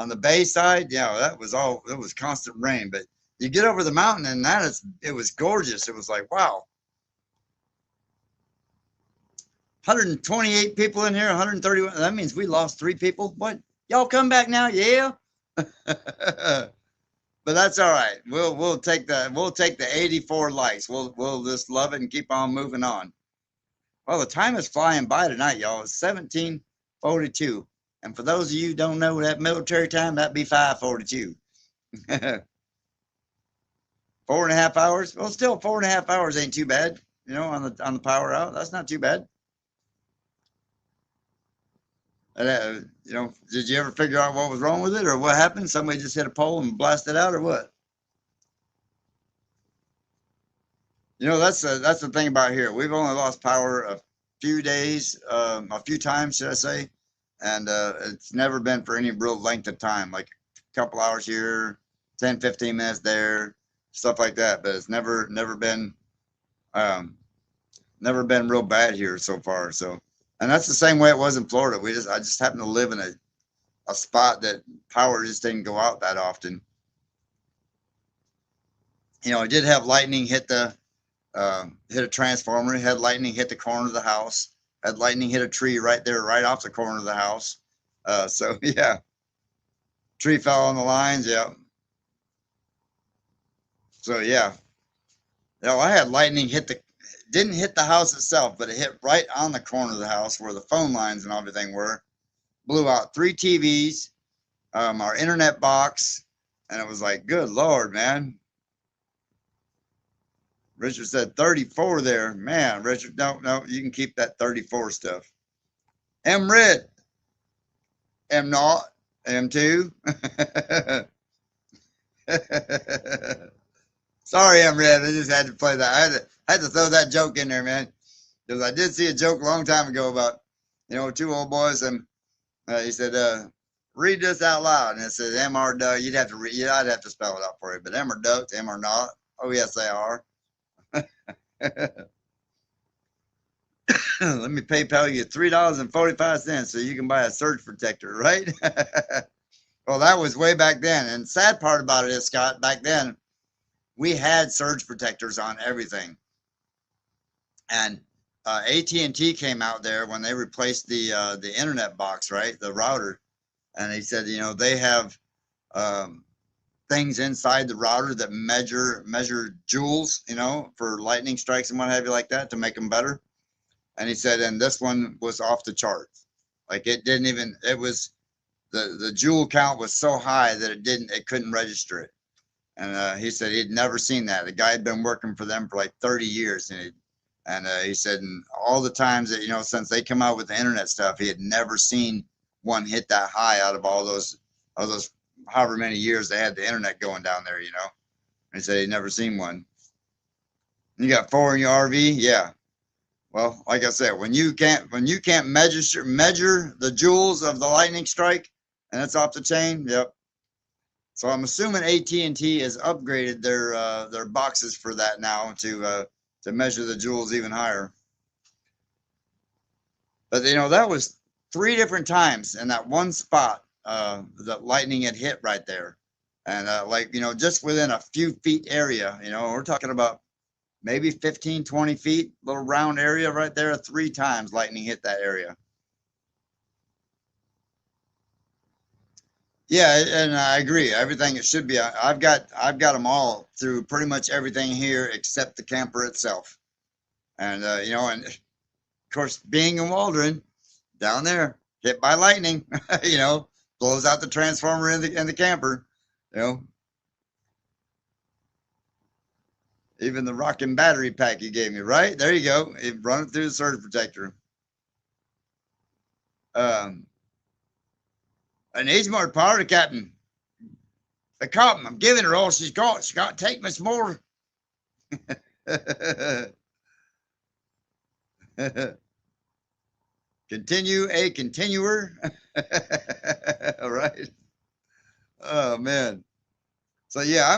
S1: the bay side, it was constant rain. But you get over the mountain, and it was gorgeous. It was like, wow, 128 people in here, 131. That means we lost 3 people. What? Y'all come back now? Yeah. But that's all right. We'll take the 84 likes. We'll just love it and keep on moving on. Well, the time is flying by tonight, y'all. It's 17:42. And for those of you who don't know that military time, that'd be 5:42. 4.5 hours. Well, still 4.5 hours ain't too bad, on the power out. That's not too bad. Did you ever figure out what was wrong with it or what happened? Somebody just hit a pole and blasted out or what? That's the thing about here. We've only lost power a few days, a few times, should I say? And it's never been for any real length of time, like a couple hours here, 10, 15 minutes there, stuff like that. But it's never been real bad here so far. So, and that's the same way it was in Florida. I just happen to live in a spot that power just didn't go out that often. I did have lightning hit a transformer, had lightning hit the corner of the house, had lightning hit a tree right there, right off the corner of the house. So yeah, tree fell on the lines. Yeah. So yeah, I had lightning didn't hit the house itself, but it hit right on the corner of the house where the phone lines and everything were. Blew out 3 TVs, our internet box, and it was like, good Lord, man. Richard said 34 there. Man, Richard, no, you can keep that 34 stuff. M-Red. M-Naught. M2. Sorry, M-Red. I just had to play that. I had to throw that joke in there, man. Because I did see a joke a long time ago about, 2 old boys, and he said, read this out loud. And it says, M-R duck. I'd have to spell it out for you. But M-R ducks, M-R not. Oh, yes, they are. Let me PayPal you $3.45 so you can buy a surge protector, right? Well, that was way back then. And sad part about it is, Scott, back then we had surge protectors on everything. And AT&T came out there when they replaced the internet box, right, the router, and he said, they have things inside the router that measure joules, for lightning strikes and what have you like that to make them better. And he said, and this one was off the charts. Like it was the joule count was so high that it couldn't register it. And he said he'd never seen that. The guy had been working for them for like 30 years, and he said, and all the times that since they come out with the internet stuff, he had never seen one hit that high out of all those however many years they had the internet going down there. They say they never seen one. You got 4 in your RV, yeah. Well, like I said, when you can't measure the joules of the lightning strike, and it's off the chain, yep. So I'm assuming AT&T has upgraded their boxes for that now to measure the joules even higher. But that was 3 different times in that one spot that lightning had hit right there, and just within a few feet area. We're talking about maybe 15, 20 feet, little round area right there. 3 times lightning hit that area. Yeah, and I agree. Everything it should be. I've got them all through pretty much everything here except the camper itself. And and of course, being in Waldron, down there, hit by lightning, blows out the transformer in the camper. Even the rocking battery pack you gave me, right? There you go. It run it through the surge protector. An H-Mart power captain. The captain, I'm giving her all she's got. She got to take much more. Continue a continuer. All right. Oh, man. So, yeah,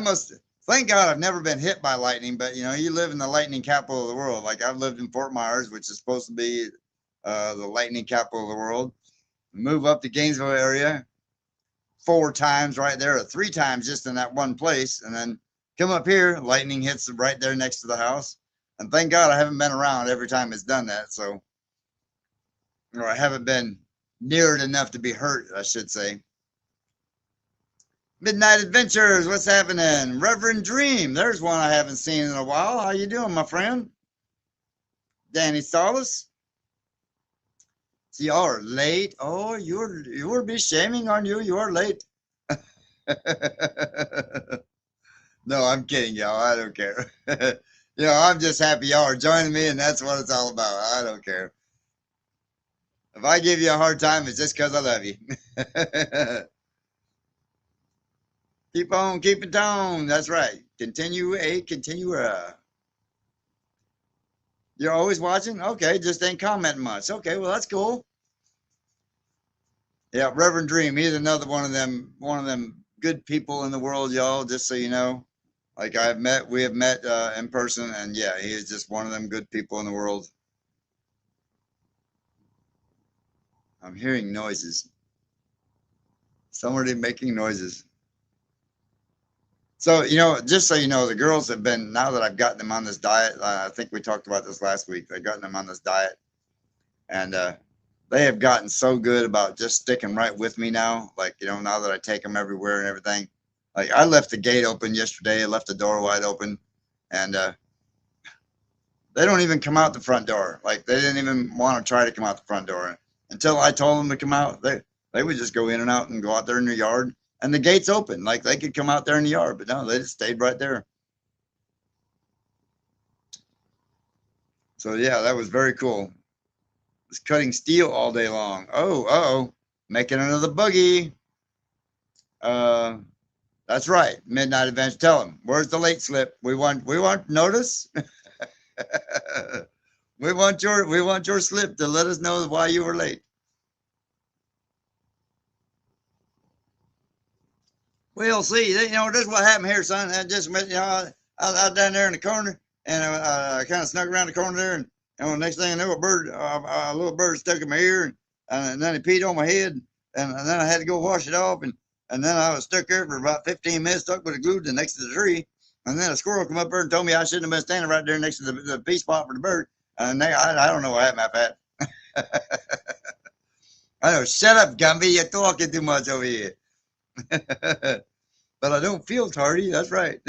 S1: thank God I've never been hit by lightning, but, you live in the lightning capital of the world. Like I've lived in Fort Myers, which is supposed to be the lightning capital of the world. Move up to Gainesville area 4 times right there, or 3 times just in that one place. And then come up here, lightning hits right there next to the house. And thank God I haven't been around every time it's done that. So, or I haven't been near it enough to be hurt, I should say. Midnight Adventures, what's happening? Reverend Dream, there's one I haven't seen in a while. How you doing, my friend? Danny Salas. So you are late. Oh, you will be shaming on you. You are late. No, I'm kidding, y'all. I don't care. I'm just happy y'all are joining me, and that's what it's all about. I don't care. If I give you a hard time, it's just because I love you. Keep on keeping on. That's right. Continue a continuer. You're always watching? Okay, just ain't commenting much. Okay, well, that's cool. Yeah, Reverend Dream. He's another one of them good people in the world, y'all, just so you know. Like we have met in person, and yeah, he is just one of them good people in the world. I'm hearing noises. Somebody making noises. So, just so you know, the girls have been, now that I've gotten them on this diet, I think we talked about this last week, I've gotten them on this diet, and they have gotten so good about just sticking right with me now. Like, now that I take them everywhere and everything. Like, I left the gate open yesterday, I left the door wide open, and they don't even come out the front door. Like, they didn't even want to try to come out the front door. Until I told them to come out, they would just go in and out and go out there in their yard. And the gate's open, like they could come out there in the yard, but no, they just stayed right there. So yeah, that was very cool. It's cutting steel all day long. Oh, making another buggy. That's right. Midnight Adventure. Tell them, where's the late slip? We want notice. we want your slip to let us know why you were late. We'll see. This is what happened here, son. I just met, I was down there in the corner, and I kind of snuck around the corner there, and the next thing I knew, a little bird stuck in my ear, and then it peed on my head, and then I had to go wash it off, and then I was stuck there for about 15 minutes, stuck with it glued to next to the tree, and then a squirrel come up there and told me I shouldn't have been standing right there next to the pea spot for the bird, and I don't know what happened after that. I know, shut up, Gumby, you're talking too much over here. But I don't feel tardy. That's right.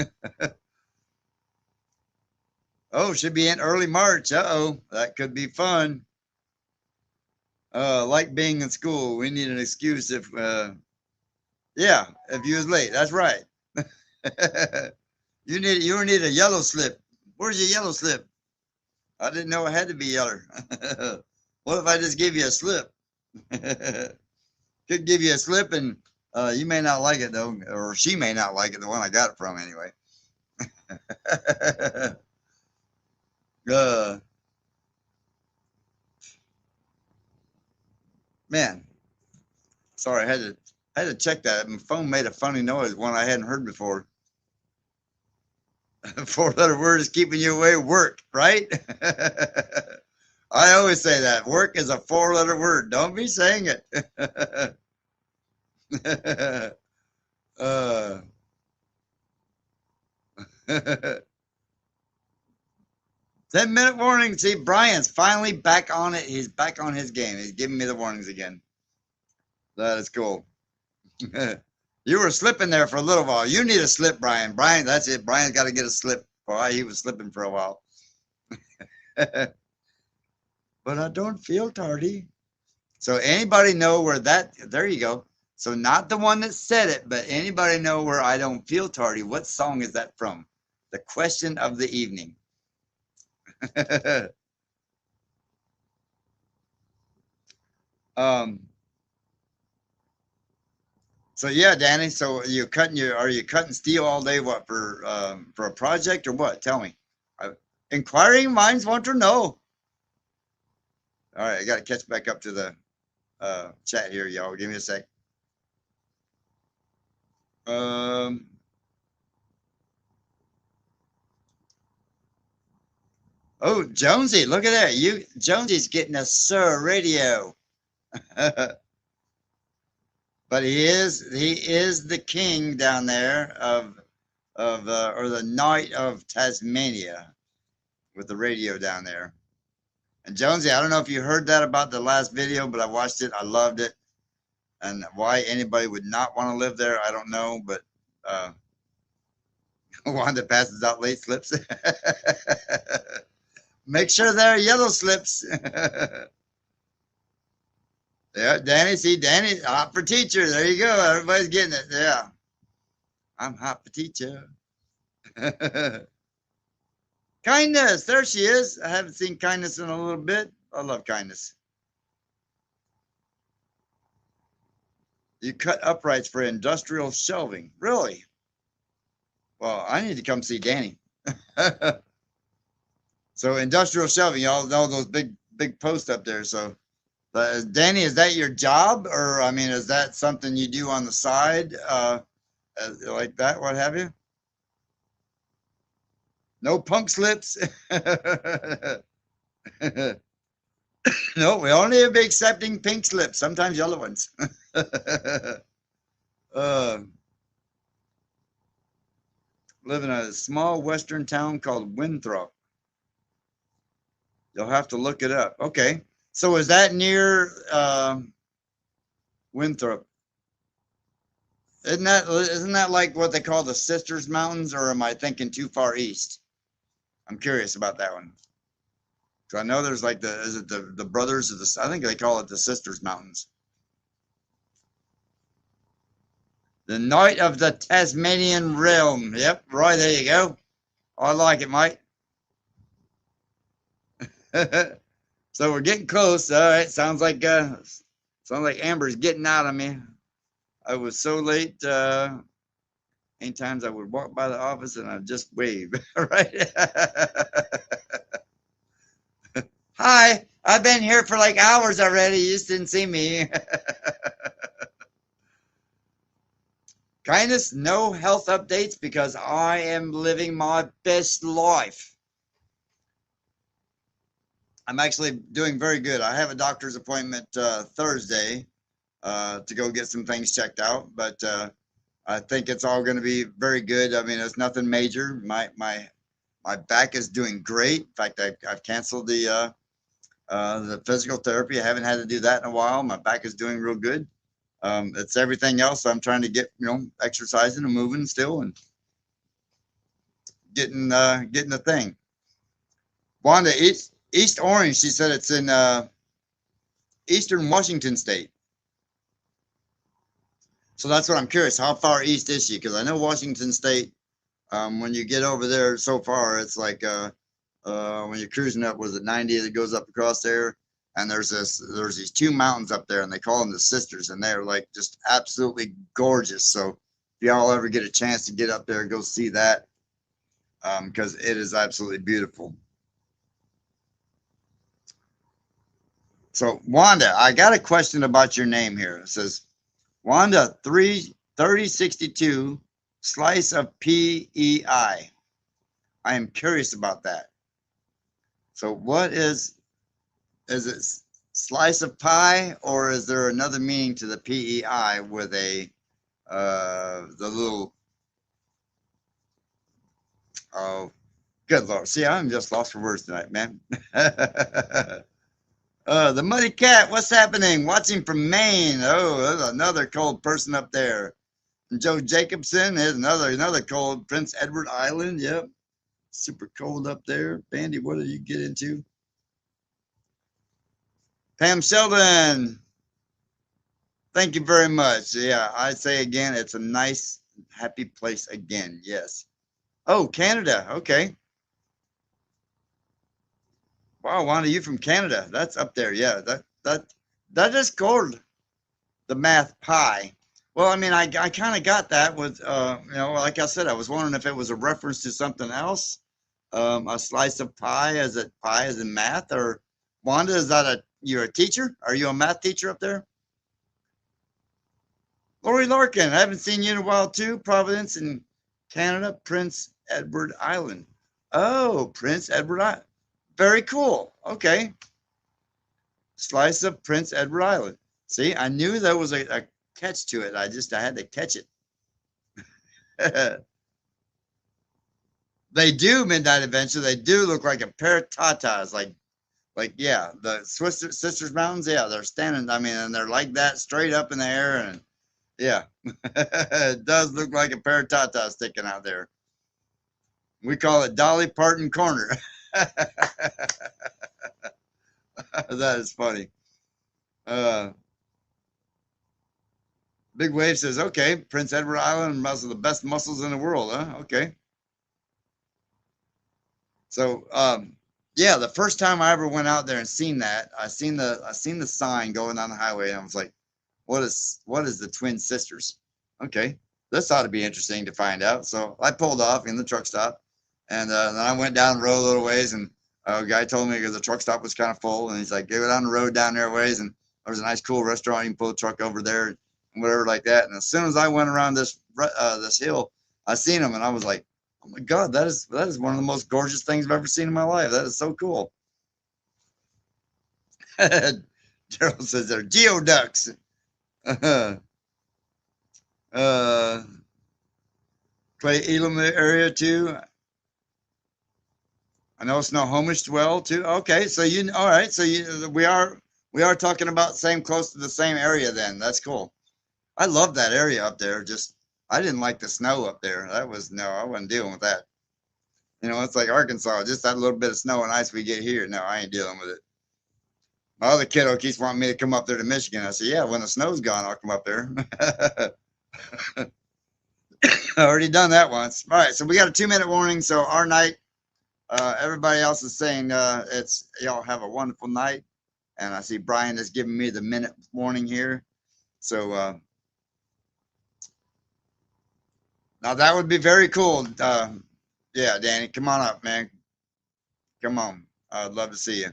S1: Oh, should be in early March. Uh-oh, that could be fun. Like being in school. We need an excuse if you was late. That's right. You need a yellow slip. Where's your yellow slip? I didn't know it had to be yellow. What if I just give you a slip? Could give you a slip, and you may not like it though, or she may not like it. The one I got it from, anyway. uh, man, sorry, I had to check that. My phone made a funny noise, one I hadn't heard before. Four-letter word is keeping you away. Work, right? I always say that work is a four-letter word. Don't be saying it. uh, 10-minute warning. See, Brian's finally back on it. He's back on his game. He's giving me the warnings again. That is cool. You were slipping there for a little while. You need a slip, Brian. Brian, that's it. Brian's got to get a slip. Boy, he was slipping for a while. But I don't feel tardy. So anybody know where that, there you go. So not the one that said it, but anybody know where I don't feel tardy? What song is that from? The question of the evening. So yeah, Danny. So are you cutting steel all day? What for a project or what? Tell me. Inquiring minds want to know. All right, I got to catch back up to the chat here, y'all. Give me a sec. Oh, Jonesy, look at that. Jonesy's getting a Sir Radio. But he is the king down there of or the Knight of Tasmania with the radio down there. And Jonesy, I don't know if you heard that about the last video, but I watched it. I loved it. And why anybody would not want to live there, I don't know. But Wanda passes out late slips. Make sure they're yellow slips. Yeah, Danny, see, Danny, hot for teacher. There you go. Everybody's getting it. Yeah. I'm hot for teacher. Kindness. There she is. I haven't seen Kindness in a little bit. I love Kindness. You cut uprights for industrial shelving. Really? Well, I need to come see Danny. So industrial shelving, y'all know those big posts up there. So Danny, is that your job, or I mean, is that something you do on the side, like that? What have you? No punk slips. No, we only be accepting pink slips. Sometimes yellow ones. Live in a small western town called Winthrop. You'll have to look it up. Okay. So is that near Winthrop? Isn't that like what they call the Sisters Mountains, or am I thinking too far east? I'm curious about that one. So I know there's like the brothers of the, I think they call it the Sisters Mountains. The Knight of the Tasmanian Realm. Yep, right, there you go. I like it, mate. So we're getting close. All right, sounds like Amber's getting out of me. I was so late. Any times I would walk by the office and I'd just wave. Right? Hi, I've been here for like hours already. You just didn't see me. Kindness, no health updates because I am living my best life. I'm actually doing very good. I have a doctor's appointment Thursday to go get some things checked out, but I think it's all going to be very good. I mean, it's nothing major. My back is doing great. In fact, I've canceled the physical therapy. I haven't had to do that in a while. My back is doing real good. It's everything else. I'm trying to get, exercising and moving still and getting the thing. Wanda, East Orange, she said it's in eastern Washington state. So that's what I'm curious. How far east is she? Because I know Washington state, when you get over there so far, it's like when you're cruising up, was it 90 that goes up across there? and there's these two mountains up there, and they call them the Sisters, and they're like just absolutely gorgeous. So if y'all ever get a chance to get up there, go see that, because it is absolutely beautiful. So Wanda, I got a question about your name here. It says Wanda 3062 slice of PEI. I am curious about that. So what is it slice of pie, or is there another meaning to the PEI with a the little, oh good Lord. See, I'm just lost for words tonight, man. The Muddy Cat, what's happening? Watching from Maine. Oh, there's another cold person up there. And Joe Jacobson is another cold. Prince Edward Island, yep. Super cold up there. Bandy, what did you get into? Pam Sheldon, thank you very much. Yeah, I say again, it's a nice, happy place again. Yes. Oh, Canada. Okay. Wow, Wanda, you from Canada? That's up there. Yeah, that is called the math pi. Well, I mean, I kind of got that with like I said, I was wondering if it was a reference to something else. A slice of pie, is it pie as in math? Or Wanda, is that you're a teacher? Are you a math teacher up there? Lori Larkin, I haven't seen you in a while too. Providence in Canada, Prince Edward Island. Oh, Prince Edward Island. Very cool. Okay. Slice of Prince Edward Island. See, I knew there was a catch to it. I had to catch it. They do, Midnight Adventure. They do look like a pair of tatas. Like yeah, the Swiss Sisters Mountains. Yeah, they're standing. I mean, and they're like that, straight up in the air, and yeah, it does look like a pair of tatas sticking out there. We call it Dolly Parton Corner. That is funny. Big Wave says, okay, Prince Edward Island must have the best mussels in the world, huh? Okay. So yeah, the first time I ever went out there and seen that, I seen the sign going down the highway, and I was like, what is the Twin Sisters? Okay, this ought to be interesting to find out. So I pulled off in the truck stop, and then I went down the road a little ways, and a guy told me because the truck stop was kind of full, and he's like, go down the road down there a ways, and there was a nice cool restaurant. You can pull the truck over there and whatever like that. And as soon as I went around this hill, I seen them, and I was like, oh my God, that is one of the most gorgeous things I've ever seen in my life. That is so cool. Gerald says they're geoducks. Clay Elam area too. I know Snohomish well too. Okay, so all right. So we are talking about close to the same area then. That's cool. I love that area up there. Just I didn't like the snow up there. I wasn't dealing with that. It's like Arkansas, just that little bit of snow and ice we get here. No, I ain't dealing with it. My other kiddo keeps wanting me to come up there to Michigan. I said, yeah, when the snow's gone, I'll come up there. I already done that once. All right, so we got a 2-minute warning. So our night, everybody else is saying y'all have a wonderful night. And I see Brian is giving me the minute warning here. So now that would be very cool. Yeah, Danny, come on up, man. Come on. I'd love to see you.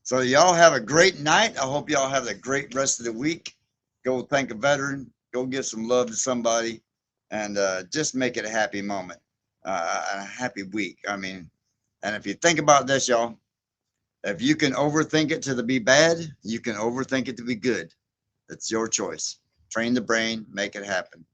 S1: So y'all have a great night. I hope y'all have a great rest of the week. Go thank a veteran. Go give some love to somebody, and just make it a happy moment, a happy week. I mean, and if you think about this, y'all, if you can overthink it to be bad, you can overthink it to be good. It's your choice. Train the brain, make it happen.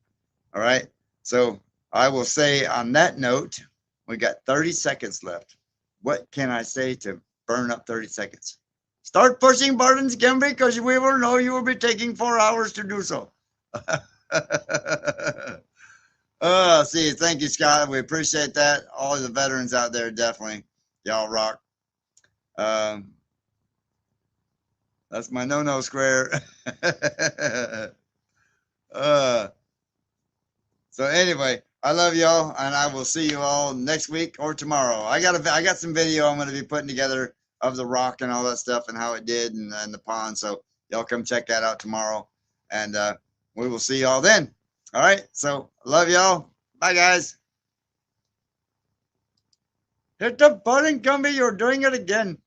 S1: All right. So I will say on that note, we got 30 seconds left. What can I say to burn up 30 seconds? Start pushing buttons, Gimby, because we will know you will be taking 4 hours to do so. See, thank you, Scott. We appreciate that. All the veterans out there, definitely. Y'all rock. That's my no-no square. So anyway, I love y'all, and I will see you all next week or tomorrow. I got some video I'm going to be putting together of the rock and all that stuff and how it did and the pond. So y'all come check that out tomorrow. And we will see y'all then. All right. So love y'all. Bye, guys. Hit the button, Gumby. You're doing it again.